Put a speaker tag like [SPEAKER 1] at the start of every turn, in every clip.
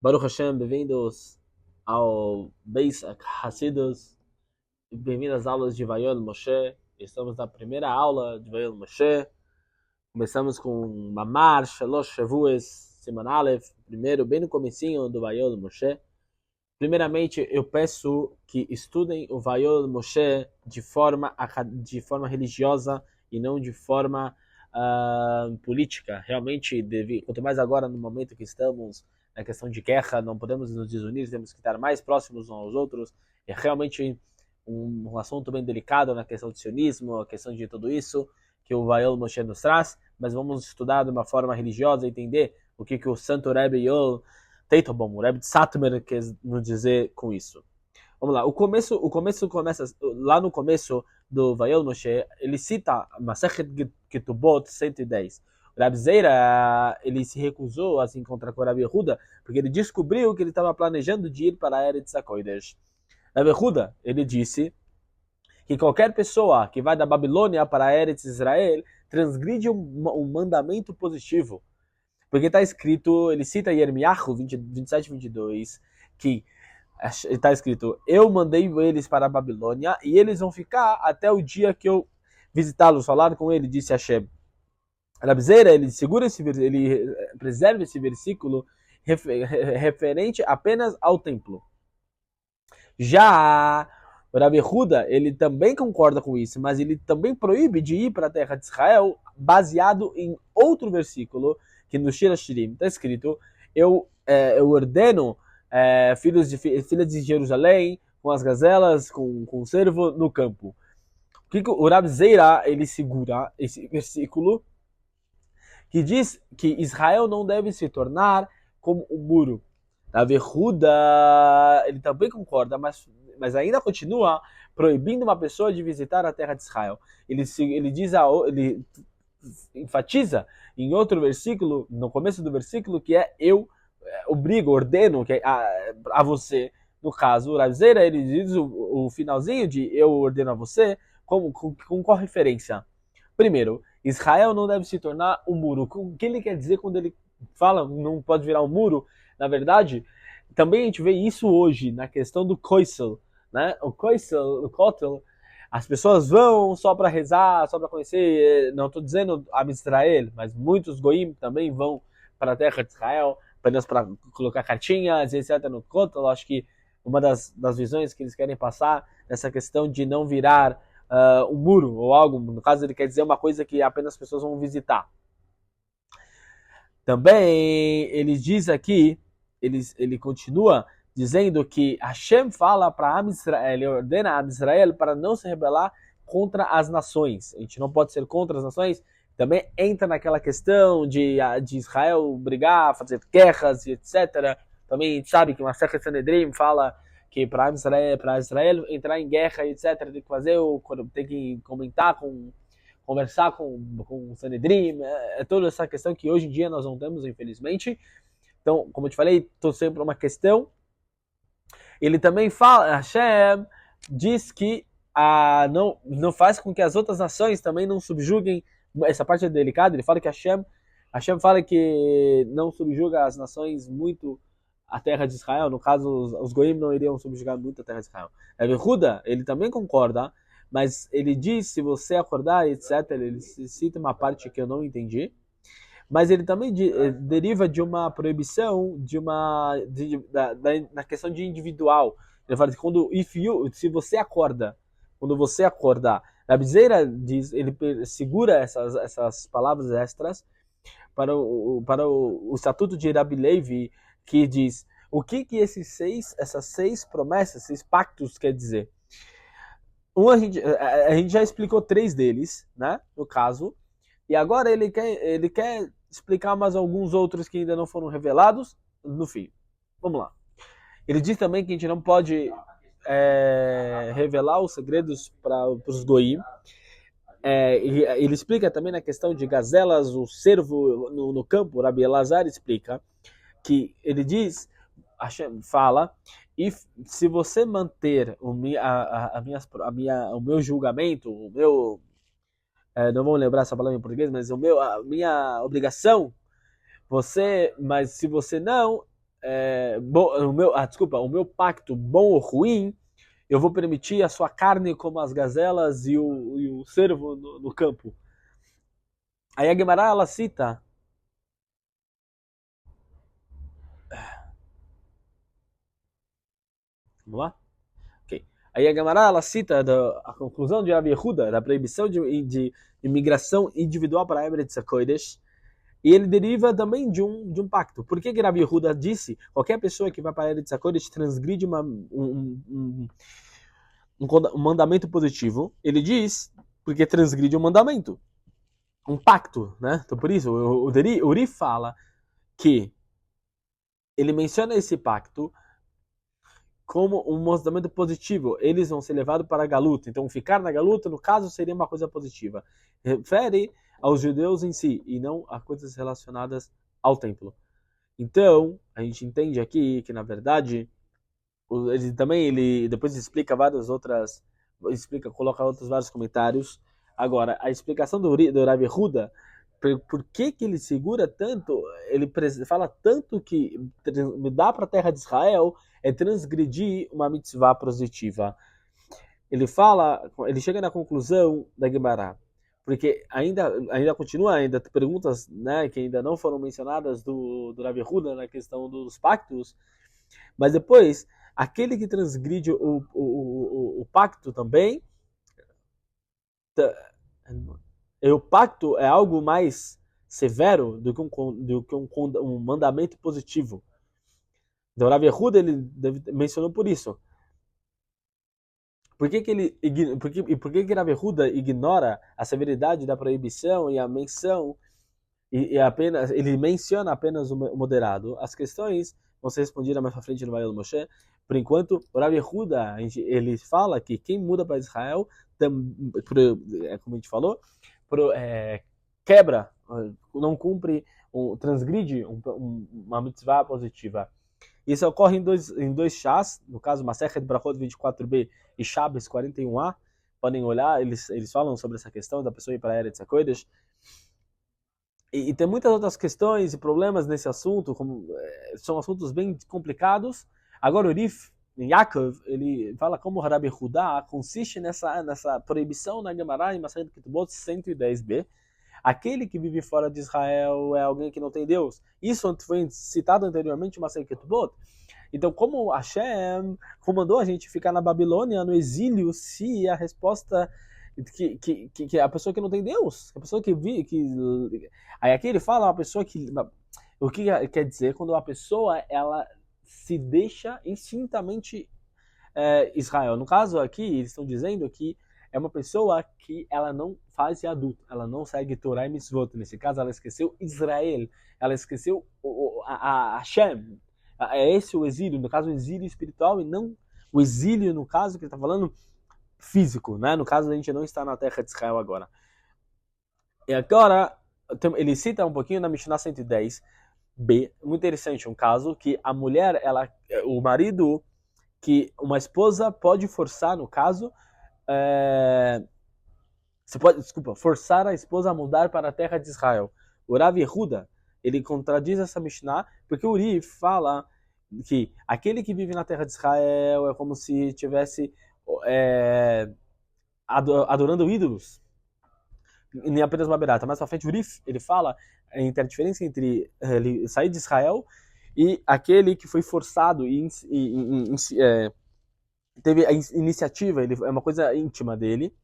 [SPEAKER 1] Baruch Hashem, bem-vindos ao Beis Hasidus, bem-vindos às aulas de Vayol Moshe. Estamos na primeira aula de Vayol Moshe. Começamos com Mamar, Shalosh Shavuos, Siman Aleph, primeiro, bem no comecinho do Vayol Moshe. Primeiramente, eu peço que estudem o Vayol Moshe de forma religiosa e não de forma política. Realmente, quanto mais agora no momento que estamos na questão de guerra, não podemos nos desunir, temos que estar mais próximos uns aos outros. É realmente um assunto bem delicado na questão do sionismo, a questão de tudo isso que o Vayol Moshe nos traz, mas vamos estudar de uma forma religiosa, entender o que o Santo Rebbe Yol Teitelbaum, o Rebbe de Satmar, quer nos dizer com isso. Vamos lá, o começo começa lá no começo do Vayol Moshe, ele cita Masechet Ketubot 110. O Rabi Zeira, ele se recusou a se encontrar com o Rabi Yehuda, porque ele descobriu que ele estava planejando de ir para a Eretz HaKodesh. Rabi Yehuda, ele disse que qualquer pessoa que vai da Babilônia para a Eretz Israel transgride um mandamento positivo. Porque está escrito, ele cita Yirmiyahu 27 e 22, que está escrito: eu mandei eles para a Babilônia e eles vão ficar até o dia que eu visitá-los, falar com ele, disse Hashem. Rabi Zeira, ele preserva esse versículo referente apenas ao templo. Já o Rabi Yehuda, ele também concorda com isso, mas ele também proíbe de ir para a terra de Israel baseado em outro versículo, que no Shir Hashirim está escrito: eu ordeno filhas de Jerusalém com as gazelas, com o cervo no campo. O Rabi Zeira, ele segura esse versículo que diz que Israel não deve se tornar como um muro. Rabi Yehuda, ele também concorda, mas ainda continua proibindo uma pessoa de visitar a terra de Israel. Ele enfatiza em outro versículo, no começo do versículo, que eu ordeno a você. No caso, o Rabi Zeira, ele diz o finalzinho de eu ordeno a você, com qual referência? Primeiro, Israel não deve se tornar um muro. O que ele quer dizer quando ele fala não pode virar um muro? Na verdade, também a gente vê isso hoje na questão do Koisel, né? O Kotel, as pessoas vão só para rezar, só para conhecer. Não estou dizendo a Israel, mas muitos goim também vão para a terra de Israel apenas para colocar cartinhas, etc. no Kotel. Acho que uma das visões que eles querem passar nessa questão de não virar um muro ou algo, no caso ele quer dizer uma coisa que apenas as pessoas vão visitar. Também ele diz aqui, ele continua dizendo que Hashem fala para Am Israel, ele ordena a Am Israel para não se rebelar contra as nações. A gente não pode ser contra as nações. Também entra naquela questão de Israel brigar, fazer guerras e etc. Também a gente sabe que Masechet Sanedrim fala que para Israel entrar em guerra e etc. Tem que conversar com o Sanedrim, toda essa questão que hoje em dia nós não temos, infelizmente. Então, como eu te falei, estou sempre uma questão. Ele também fala, Hashem diz que não faz com que as outras nações também não subjuguem. Essa parte é delicada. Ele fala que Hashem fala que não subjuga as nações muito a terra de Israel. No caso, os goim não iriam subjugar muito a terra de Israel. Yehuda, ele também concorda, mas ele diz, se você acordar, etc., ele cita uma parte que eu não entendi, mas ele também deriva de uma proibição na questão de individual. Ele fala que se você acorda, quando você acordar, Rabi Zeira diz, ele segura essas palavras extras para o estatuto de Rabi Levi, que diz o que essas seis promessas, esses pactos quer dizer. A gente já explicou 3 deles, né, no caso, e agora ele quer explicar mais alguns outros que ainda não foram revelados no fim. Vamos lá. Ele diz também que a gente não pode revelar os segredos para os goim. Ele explica também na questão de gazelas, o cervo no campo. O Rabi Elazar explica que ele diz, fala, e se você manter o meu julgamento, não vou lembrar essa palavra em português, mas a minha obrigação, mas se você não o meu pacto bom ou ruim, eu vou permitir a sua carne como as gazelas e o cervo no campo. Aí a Gemara, ela cita... Vamos lá? Ok. Aí a Gemara, ela cita a conclusão de Rabi Yehuda, da proibição de migração individual para a Eretz HaKodesh, e ele deriva também de um pacto. Por que Rabi Yehuda disse qualquer pessoa que vai para a Eretz HaKodesh transgride um mandamento positivo? Ele diz porque transgride um mandamento, um pacto, né? Então por isso o Uri fala que ele menciona esse pacto como um mandamento positivo. Eles vão ser levados para a galuta. Então ficar na galuta, no caso, seria uma coisa positiva. Refere aos judeus em si e não a coisas relacionadas ao templo. Então, a gente entende aqui que, na verdade, ele depois explica coloca outros vários comentários. Agora, a explicação do Rav Yehuda, por que ele segura tanto, ele fala tanto que mudar para a terra de Israel é transgredir uma mitzvah positiva. Ele chega na conclusão da Gemara, porque ainda continua perguntas, né, que ainda não foram mencionadas do Rav Yehuda na questão dos pactos, mas depois, aquele que transgride o pacto também, o pacto é algo mais severo do que um mandamento positivo. Então, Rav Yehuda, ele mencionou por isso. Por que Rav Yehuda ignora a severidade da proibição e a menção ele menciona apenas o moderado? As questões vão ser respondidas mais para frente no Vayel Moshe. Por enquanto, o Rav Yehuda, ele fala que quem muda para Israel, como a gente falou, quebra, não cumpre, transgride uma mitzvah positiva. Isso ocorre em dois chás, no caso Masechet Brachot 24b e Shabbos 41a. Podem olhar, eles falam sobre essa questão da pessoa ir para a Eretz HaKodesh. E tem muitas outras questões e problemas nesse assunto, são assuntos bem complicados. Agora o Rif, Yaakov, ele fala como Rabi Yehuda consiste nessa proibição na Gemara em Masechet Ketubot 110b. Aquele que vive fora de Israel é alguém que não tem Deus. Isso foi citado anteriormente em Masechet Ketubot. Então, como Hashem comandou a gente ficar na Babilônia, no exílio, se a resposta que a pessoa que não tem Deus, a pessoa que vive, aí aqui ele fala a pessoa o que quer dizer quando a pessoa ela se deixa instintamente Israel. No caso aqui, eles estão dizendo que é uma pessoa que ela não faz adulto, ela não segue Torah e Mitzvot. Nesse caso, ela esqueceu Israel, ela esqueceu a Hashem. É esse o exílio, no caso, o exílio espiritual e não o exílio, no caso, que ele está falando, físico, né? No caso, a gente não está na terra de Israel agora. E agora, ele cita um pouquinho na Mishnah 110b, muito interessante, um caso que a mulher, o marido, que uma esposa pode forçar, no caso, forçar a esposa a mudar para a terra de Israel. O Rav Yehuda, ele contradiz essa Mishnah, porque o Uri fala que aquele que vive na terra de Israel é como se estivesse adorando ídolos, nem apenas uma berata. Mais pra frente, o Uri, ele fala entre a diferença entre ele sair de Israel e aquele que foi forçado e teve a iniciativa, é uma coisa íntima dele.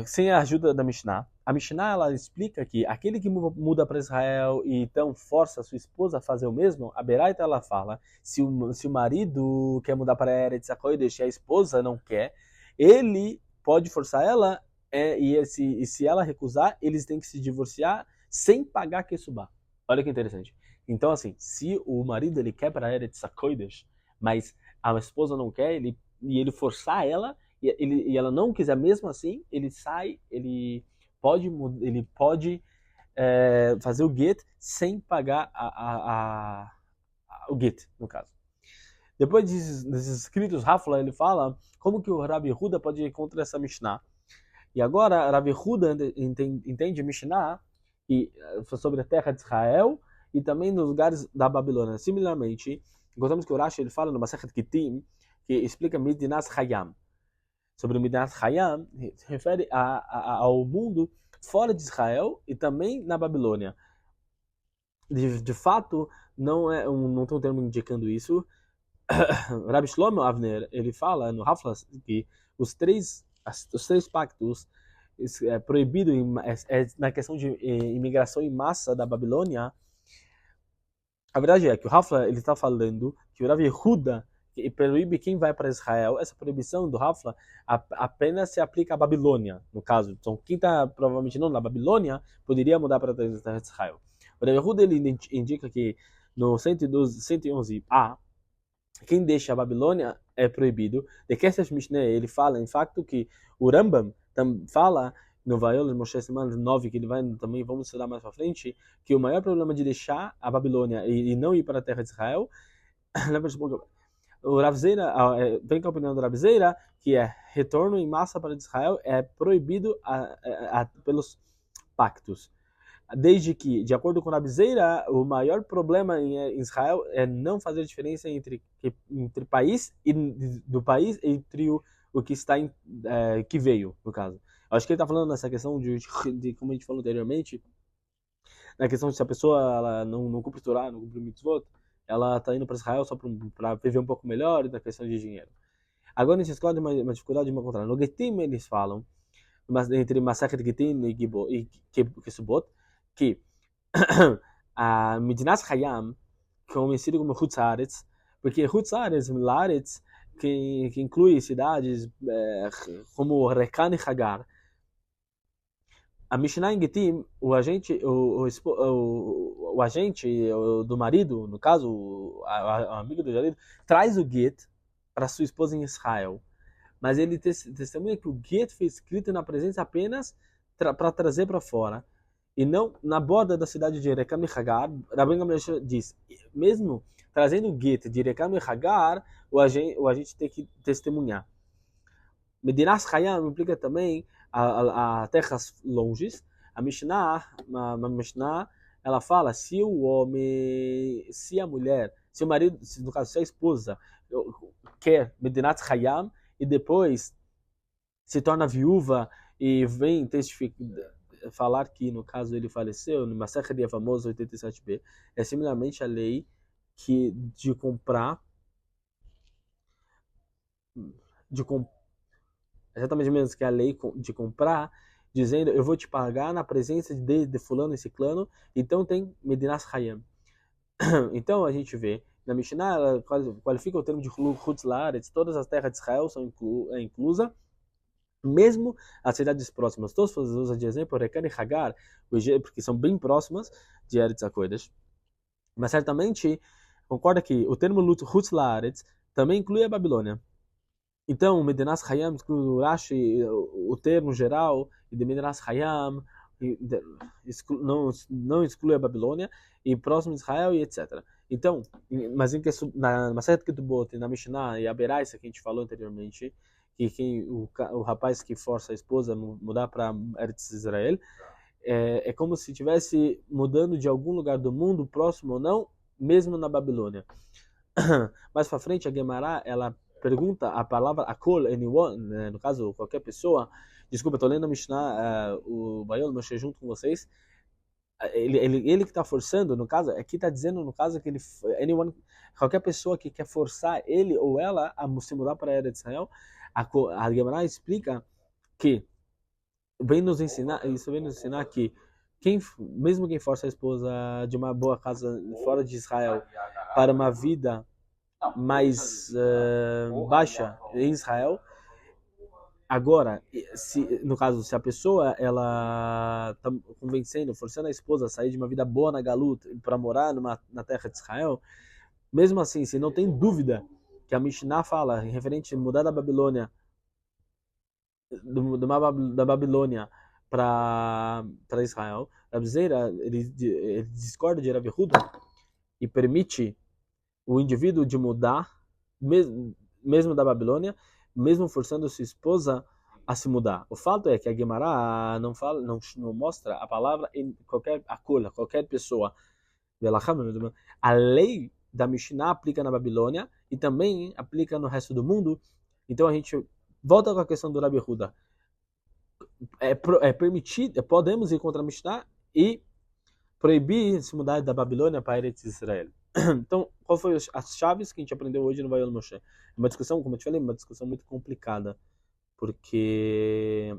[SPEAKER 1] Sem a ajuda da Mishnah. A Mishnah, ela explica que aquele que muda para Israel e então força a sua esposa a fazer o mesmo, a Beraita, ela fala, se o marido quer mudar para Eretz HaKodesh e a esposa não quer, ele pode forçar ela, e se ela recusar, eles têm que se divorciar sem pagar Kessubá. Olha que interessante. Então, assim, se o marido ele quer para Eretz HaKodesh, mas a esposa não quer, e ele forçar ela, e ela não quiser mesmo assim, ele pode fazer o get sem pagar o get, no caso. Depois desses escritos, Rafla, ele fala como que o Rabi Yehuda pode ir contra essa Mishnah. E agora, Rabi Yehuda entende Mishnah sobre a terra de Israel e também nos lugares da Babilônia. Similarmente, gostamos que o Rashi ele fala no Masechet Gittin, que explica Midinas Hayam. Sobre o Midinas Hayam, se refere ao mundo fora de Israel e também na Babilônia. De fato, não tem um termo indicando isso. Rabbi Shlomo Avner, ele fala no Haflas que os três pactos é proibido na questão de imigração em massa da Babilônia. A verdade é que o Hafla ele está falando que o Rav Yehuda proíbe quem vai para Israel. Essa proibição do Hafla apenas se aplica à Babilônia, no caso. Então, quem está provavelmente não na Babilônia poderia mudar para a terra de Israel. O Rav Yehuda ele indica que no 111a, quem deixa a Babilônia é proibido. De Kesef Mishneh, ele fala, em fato, que o Rambam fala no Vayol Moshe Semana 9, que ele vai também, vamos estudar mais para frente, que o maior problema de deixar a Babilônia e não ir para a terra de Israel, o Rav Zeira, vem com a opinião do Rav Zeira, que é retorno em massa para Israel é proibido pelos pactos. Desde que, de acordo com a Rav Zeira, o maior problema em Israel é não fazer diferença entre país e do país entre o que está que veio, no caso. Eu acho que ele está falando nessa questão de como a gente falou anteriormente, na questão de se a pessoa ela não cumpre Torá, não cumpre mitzvot, ela está indo para Israel só para viver um pouco melhor e na questão de dinheiro. Agora a gente escolhe uma dificuldade de uma contrária. No Getim eles falam, entre Masechet Getim e Kesubot, que a Midinas Hayam, que é conhecido como Chutz Haaretz, porque Chutz Haaretz, Laaretz, que inclui cidades como Rekan e Hagar. A Mishnah em Getim, o agente do marido, no caso, o amigo do marido, traz o get para sua esposa em Israel. Mas ele testemunha que o get foi escrito na presença apenas para trazer para fora. E não na borda da cidade de Rekam e Hagar. Rabbi Gamliel diz, mesmo trazendo o get de Rekam e Hagar, o agente tem que testemunhar. Medinas Hayam implica também a terras longes. A Mishnah, ela fala, se a mulher, se o marido, no caso, se a esposa quer Medinat Hayam e depois se torna viúva e vem falar que, no caso, ele faleceu, no Masechet Yevamos 87b, é similarmente a lei de comprar exatamente mesmo que a lei de comprar, dizendo, eu vou te pagar na presença de fulano e ciclano, então tem Medinas Hayam. Então a gente vê, na Mishnah, ela qualifica o termo de Chutz Laaretz, todas as terras de Israel são inclusas, mesmo as cidades próximas. Todos usam de exemplo Rekan e Hagar, porque são bem próximas de Eretz HaKodesh. Mas certamente, concorda que o termo Chutz Laaretz também inclui a Babilônia. Então, Medinas Hayam exclui o Rashi, o termo geral, e de Medinas Hayam não exclui a Babilônia, e próximo de Israel, e etc. Então, mas na Masechet Ketubot, na Mishnah e a Beraisa, que a gente falou anteriormente, que o rapaz que força a esposa a mudar para Eretz Israel, é como se estivesse mudando de algum lugar do mundo, próximo ou não, mesmo na Babilônia. Mais para frente, a Gemara, ela pergunta a palavra akol, anyone, no caso, qualquer pessoa. Desculpa, estou lendo a Mishnah, o Vayol Moshe junto com vocês. Ele que está forçando, no caso, aqui está dizendo, no caso, que anyone, qualquer pessoa que quer forçar ele ou ela a se mudar para a Eretz Israel, a Gemara explica que vem nos ensinar que mesmo quem força a esposa de uma boa casa fora de Israel para uma vida mais baixa em Israel, agora, no caso, se a pessoa ela está convencendo, forçando a esposa a sair de uma vida boa na Galut para morar na terra de Israel, mesmo assim, se não tem dúvida que a Mishnah fala referente a mudar da Babilônia da Babilônia para Israel, Rav Zeira ele discorda de Rav Yehuda e permite o indivíduo de mudar, mesmo da Babilônia, mesmo forçando sua esposa a se mudar. O fato é que a Gemara não mostra a palavra em qualquer pessoa. A lei da Mishnah aplica na Babilônia e também aplica no resto do mundo. Então a gente volta com a questão do Rabi Huda. É permitido, podemos ir contra a Mishnah e proibir se mudar da Babilônia para Eretz Israel. Então, qual foi as chaves que a gente aprendeu hoje no Vayol Moshe? Uma discussão, como eu te falei, uma discussão muito complicada, porque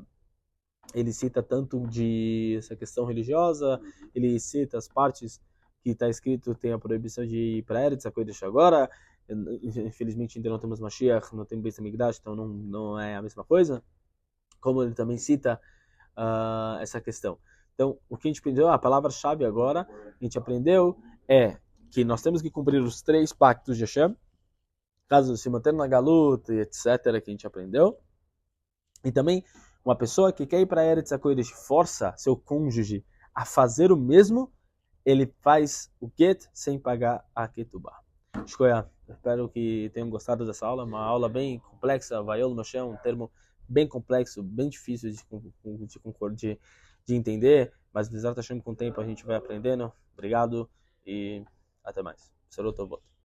[SPEAKER 1] ele cita tanto de essa questão religiosa, ele cita as partes que está escrito, tem a proibição de ir para Eretz, a coisa agora, infelizmente ainda não temos Mashiach, não temos Beis Hamikdash, então não é a mesma coisa, como ele também cita essa questão. Então, o que a gente aprendeu, a palavra-chave agora, a gente aprendeu é que nós temos que cumprir os 3 pactos de Hashem, caso se manter na galuta e etc., que a gente aprendeu. E também, uma pessoa que quer ir para Eretz HaKodesh força seu cônjuge a fazer o mesmo, ele faz o get sem pagar a ketubah. Espero que tenham gostado dessa aula, uma aula bem complexa, Vayol Moshe é um termo bem complexo, bem difícil de entender, mas com o tempo a gente vai aprendendo. Obrigado e até mais. Saludos.